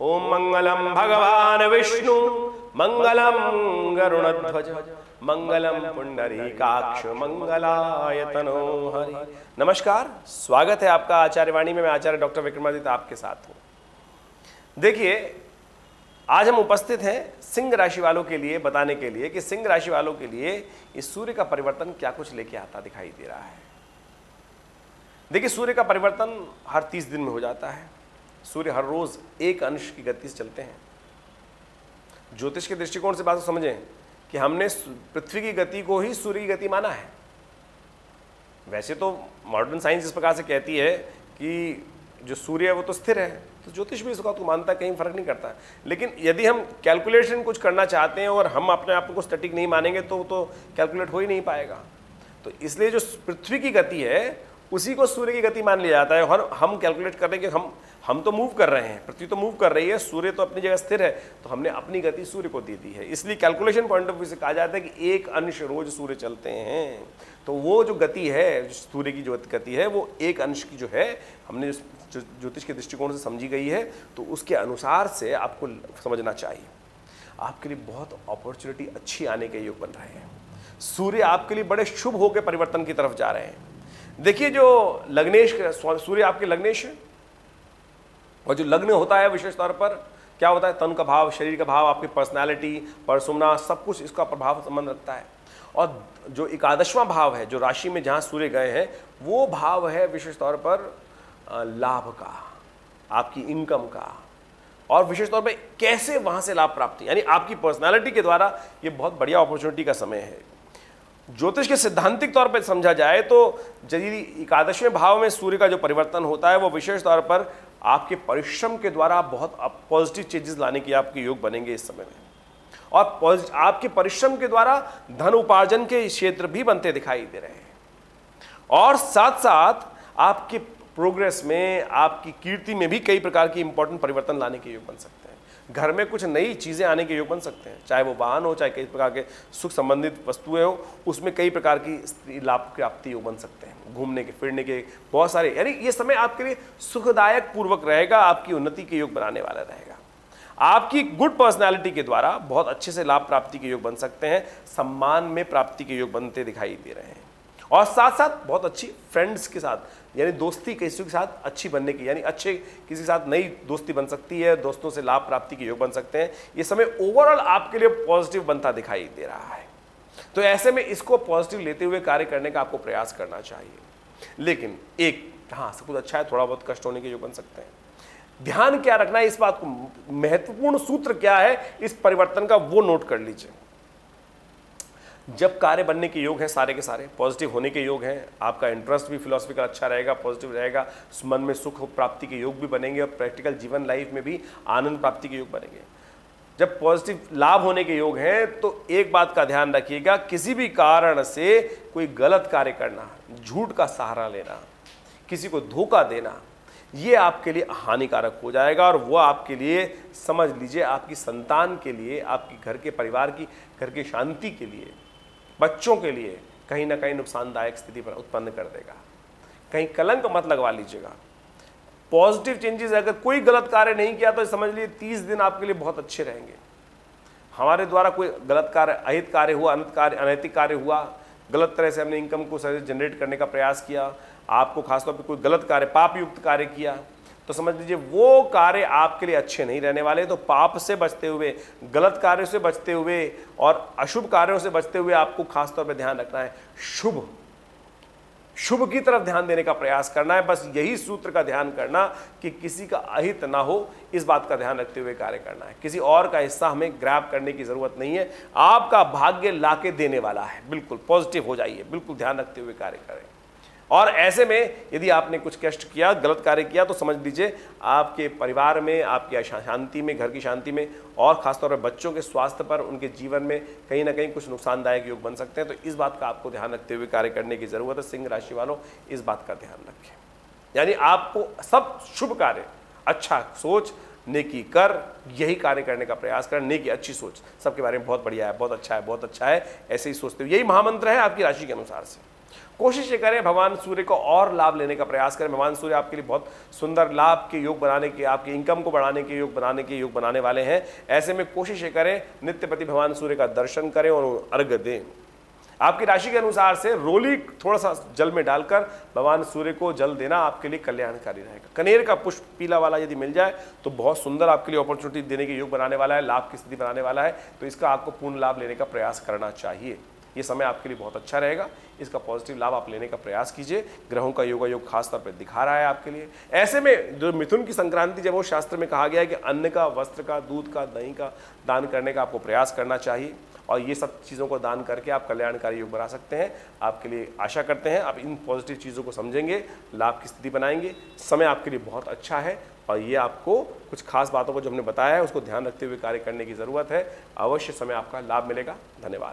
ओम मंगलम भगवान विष्णु मंगलम गरुड़ध्वज मंगलम पुंडरीकाक्ष मंगलाय तनो हरि। नमस्कार, स्वागत है आपका आचार्यवाणी में। मैं आचार्य डॉक्टर विक्रमादित्य आपके साथ हूँ। देखिए, आज हम उपस्थित हैं सिंह राशि वालों के लिए बताने के लिए कि सिंह राशि वालों के लिए इस सूर्य का परिवर्तन क्या कुछ लेके आता दिखाई दे रहा है। देखिए, सूर्य का परिवर्तन हर 30 दिन में हो जाता है। सूर्य हर रोज एक अंश की गति से चलते हैं। ज्योतिष के दृष्टिकोण से बात को समझें कि हमने पृथ्वी की गति को ही सूर्य की गति माना है। वैसे तो मॉडर्न साइंस इस प्रकार से कहती है कि जो सूर्य है वो तो स्थिर है, तो ज्योतिष भी इस बात को मानता है, कहीं फर्क नहीं करता। लेकिन यदि हम कैलकुलेशन कुछ करना चाहते हैं और हम अपने आप को स्टैटिक नहीं मानेंगे तो कैलकुलेट हो ही नहीं पाएगा। तो इसलिए जो पृथ्वी की गति है उसी को सूर्य की गति मान लिया जाता है। और हम कैलकुलेट कर रहे हैं कि हम तो मूव कर रहे हैं, पृथ्वी तो मूव कर रही है, सूर्य तो अपनी जगह स्थिर है, तो हमने अपनी गति सूर्य को दे दी है। इसलिए कैलकुलेशन पॉइंट ऑफ व्यू से कहा जाता है कि एक अंश रोज सूर्य चलते हैं। तो वो जो गति है, सूर्य की जो गति है, वो एक अंश की जो है हमने ज्योतिष के दृष्टिकोण से समझी गई है। तो उसके अनुसार से आपको समझना चाहिए। आपके लिए बहुत अपॉर्चुनिटी अच्छी आने के योग बन रहे हैं। सूर्य आपके लिए बड़े शुभ होकर परिवर्तन की तरफ जा रहे हैं। देखिए, जो लग्नेश सूर्य आपके लग्नेश है, और जो लग्न होता है विशेष तौर पर क्या होता है, तन का भाव, शरीर का भाव, आपकी पर्सनालिटी, पर्सोना, सब कुछ इसका प्रभाव संबंध रखता है। और जो एकादशवां भाव है, जो राशि में जहां सूर्य गए हैं, वो भाव है विशेष तौर पर लाभ का, आपकी इनकम का, और विशेष तौर पे कैसे वहां से लाभ प्राप्ति, यानी आपकी पर्सनालिटी के द्वारा ये बहुत बढ़िया अपॉर्चुनिटी का समय है। ज्योतिष के सिद्धांतिक तौर पर समझा जाए तो यदि एकादशवें भाव में सूर्य का जो परिवर्तन होता है वो विशेष तौर पर आपके परिश्रम के द्वारा बहुत पॉजिटिव चेंजेस लाने के आपके योग बनेंगे इस समय में। और आपके परिश्रम के द्वारा धन उपार्जन के क्षेत्र भी बनते दिखाई दे रहे हैं। और साथ साथ आपके प्रोग्रेस में, आपकी कीर्ति में भी कई प्रकार की इंपॉर्टेंट परिवर्तन लाने के योग बन सकते हैं। घर में कुछ नई चीज़ें आने के योग बन सकते हैं, चाहे वो वाहन हो, चाहे कई प्रकार के सुख संबंधित वस्तुएं हो, उसमें कई प्रकार की लाभ प्राप्ति योग बन सकते हैं। घूमने के, फिरने के बहुत सारे, यानी ये समय आपके लिए सुखदायक पूर्वक रहेगा, आपकी उन्नति के योग बनाने वाला रहेगा। आपकी गुड पर्सनालिटी के द्वारा बहुत अच्छे से लाभ प्राप्ति के योग बन सकते हैं। सम्मान में प्राप्ति के योग बनते दिखाई दे रहे हैं। और साथ साथ बहुत अच्छी फ्रेंड्स के साथ, यानी दोस्ती किसी के साथ अच्छी बनने की, यानी अच्छे किसी के साथ नई दोस्ती बन सकती है, दोस्तों से लाभ प्राप्ति के योग बन सकते हैं। ये समय ओवरऑल आपके लिए पॉजिटिव बनता दिखाई दे रहा है। तो ऐसे में इसको पॉजिटिव लेते हुए कार्य करने का आपको प्रयास करना चाहिए। लेकिन सब कुछ अच्छा है, थोड़ा बहुत कष्ट होने के योग बन सकते हैं। ध्यान क्या रखना है इस बात को, महत्वपूर्ण सूत्र क्या है इस परिवर्तन का, वो नोट कर लीजिए। जब कार्य बनने के योग हैं, सारे के सारे पॉजिटिव होने के योग हैं, आपका इंटरेस्ट भी फिलॉसफी का अच्छा रहेगा, पॉजिटिव रहेगा, मन में सुख प्राप्ति के योग भी बनेंगे, और प्रैक्टिकल जीवन लाइफ में भी आनंद प्राप्ति के योग बनेंगे। जब पॉजिटिव लाभ होने के योग हैं तो एक बात का ध्यान रखिएगा, किसी भी कारण से कोई गलत कार्य करना, झूठ का सहारा लेना, किसी को धोखा देना, ये आपके लिए हानिकारक हो जाएगा। और वो आपके लिए, समझ लीजिए, आपकी संतान के लिए, आपकी घर के परिवार की, घर की शांति के लिए, बच्चों के लिए कहीं ना कहीं नुकसानदायक स्थिति पर उत्पन्न कर देगा। कहीं कलंक मत लगवा लीजिएगा। पॉजिटिव चेंजेस, अगर कोई गलत कार्य नहीं किया तो समझ लीजिए 30 दिन आपके लिए बहुत अच्छे रहेंगे। हमारे द्वारा कोई गलत कार्य, अहित कार्य हुआ, अनैतिक कार्य हुआ, गलत तरह से हमने इनकम को जनरेट करने का प्रयास किया, आपको खासतौर पर कोई गलत कार्य, पाप युक्त कार्य किया, तो समझ लीजिए वो कार्य आपके लिए अच्छे नहीं रहने वाले। तो पाप से बचते हुए, गलत कार्यों से बचते हुए और अशुभ कार्यों से बचते हुए आपको खासतौर पर ध्यान रखना है, शुभ की तरफ ध्यान देने का प्रयास करना है। बस यही सूत्र का ध्यान करना कि किसी का अहित ना हो, इस बात का ध्यान रखते हुए कार्य करना है। किसी और का हिस्सा हमें ग्रैब करने की जरूरत नहीं है। आपका भाग्य लाके देने वाला है। बिल्कुल पॉजिटिव हो जाइए, बिल्कुल ध्यान रखते हुए कार्य करें। और ऐसे में यदि आपने कुछ कष्ट किया, गलत कार्य किया, तो समझ लीजिए आपके परिवार में, आपकी शांति में, घर की शांति में, और खासतौर पर बच्चों के स्वास्थ्य पर, उनके जीवन में कहीं ना कहीं कुछ नुकसानदायक योग बन सकते हैं। तो इस बात का आपको ध्यान रखते हुए कार्य करने की जरूरत है। सिंह राशि वालों, इस बात का ध्यान रखें। यानी आपको सब शुभ कार्य, अच्छा सोच, नेकी कर, यही कार्य करने का प्रयास करें। नेकी, अच्छी सोच, सबके बारे में बहुत बढ़िया है, बहुत अच्छा है, बहुत अच्छा है, ऐसे ही सोचते हुए, यही महामंत्र है आपकी राशि के अनुसार से। कोशिश ये करें भगवान सूर्य को और लाभ लेने का प्रयास करें। भगवान सूर्य आपके लिए बहुत सुंदर लाभ के योग बनाने के, आपकी इनकम को बढ़ाने के योग बनाने वाले हैं। ऐसे में कोशिश ये करें नित्यपति भगवान सूर्य का दर्शन करें और अर्घ्य दें। आपकी राशि के अनुसार से रोली थोड़ा सा जल में डालकर भगवान सूर्य को जल देना आपके लिए कल्याणकारी रहेगा। कनेर का पुष्प पीला वाला यदि मिल जाए तो बहुत सुंदर आपके लिए अपॉर्चुनिटी देने के योग बनाने वाला है, लाभ की स्थिति बनाने वाला है, तो इसका आपको पूर्ण लाभ लेने का प्रयास करना चाहिए। ये समय आपके लिए बहुत अच्छा रहेगा, इसका पॉजिटिव लाभ आप लेने का प्रयास कीजिए। ग्रहों का योग खास तौर पर दिखा रहा है आपके लिए। ऐसे में जो मिथुन की संक्रांति जब वो शास्त्र में कहा गया है कि अन्न का, वस्त्र का, दूध का, दही का दान करने का आपको प्रयास करना चाहिए और ये सब चीज़ों को दान करके आप कल्याणकारी योग बना सकते हैं। आपके लिए आशा करते हैं आप इन पॉजिटिव चीज़ों को समझेंगे, लाभ की स्थिति बनाएंगे। समय आपके लिए बहुत अच्छा है और ये आपको कुछ खास बातों को जो हमने बताया है उसको ध्यान रखते हुए कार्य करने की ज़रूरत है। अवश्य समय आपका लाभ मिलेगा। धन्यवाद।